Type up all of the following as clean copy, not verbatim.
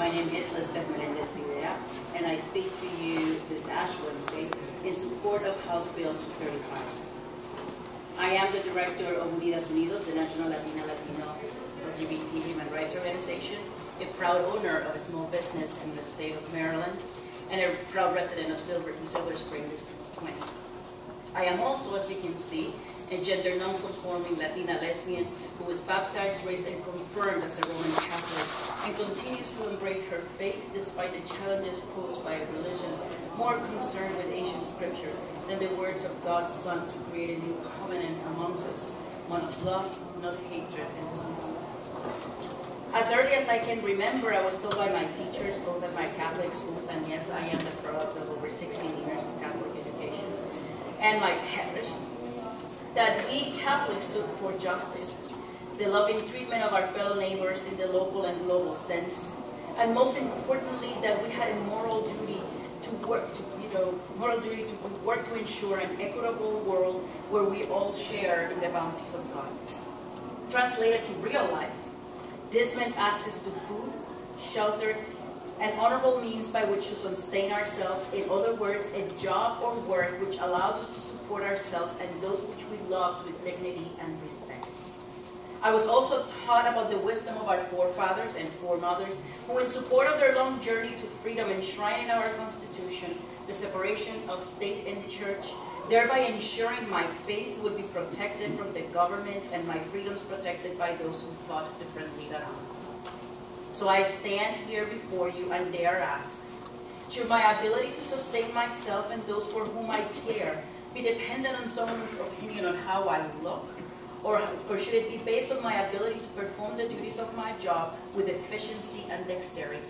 My name is Lisbeth Melendez-Videa, and I speak to you this Ash Wednesday in support of House Bill 235. I am the director of VID00010, the National Latino LGBT Human Rights Organization, a proud owner of a small business in the state of Maryland, and a proud resident of Silver Spring since 20. I am also, as you can see, a gender non-conforming Latina lesbian who was baptized, raised, and confirmed as a Roman Catholic, and continues to embrace her faith despite the challenges posed by a religion more concerned with ancient scripture than the words of God's Son to create a new covenant amongst us, one of love, not hatred and dismissal. As early as I can remember, I was told by my teachers, both at my Catholic schools, and yes, I am the product of over 16 years of Catholic education, and my parish, that we Catholics stood for justice, the loving treatment of our fellow neighbors in the local and global sense, and most importantly, that we had a moral duty to work to ensure an equitable world where we all share in the bounties of God. Translated to real life, this meant access to food, shelter, and honorable means by which to sustain ourselves. In other words, a job or work which allows us to support ourselves and those which we love with dignity and respect. I was also taught about the wisdom of our forefathers and foremothers who, in support of their long journey to freedom, enshrined in our Constitution the separation of state and church, thereby ensuring my faith would be protected from the government and my freedoms protected by those who thought differently than I. So I stand here before you and dare ask, should my ability to sustain myself and those for whom I care be dependent on someone's opinion on how I look? Or should it be based on my ability to perform the duties of my job with efficiency and dexterity?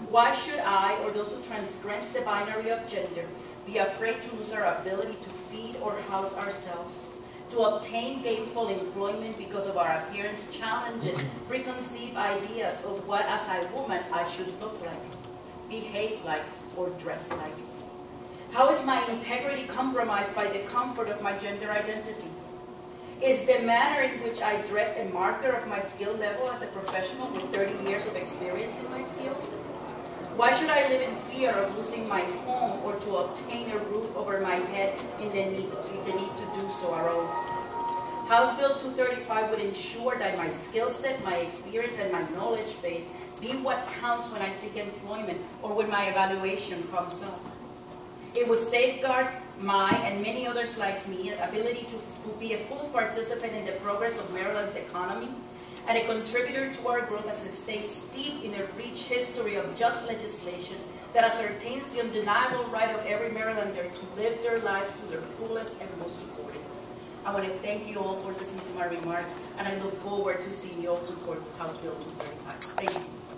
Why should I, or those who transgress the binary of gender, be afraid to lose our ability to feed or house ourselves, to obtain gainful employment because of our appearance challenges preconceived ideas of what, as a woman, I should look like, behave like, or dress like? How is my integrity compromised by the comfort of my gender identity? Is the manner in which I dress a marker of my skill level as a professional with 30 years of experience in my field? Why should I live in fear of losing my home or to obtain a roof over my head in the need to do so arose? House Bill 235 would ensure that my skill set, my experience, and my knowledge base be what counts when I seek employment or when my evaluation comes up. It would safeguard my and many others like me ability to be a full participant in the progress of Maryland's economy and a contributor to our growth as a state steeped in a rich history of just legislation that ascertains the undeniable right of every Marylander to live their lives to their fullest and most supported. I want to thank you all for listening to my remarks, and I look forward to seeing you all support House Bill 235. Thank you.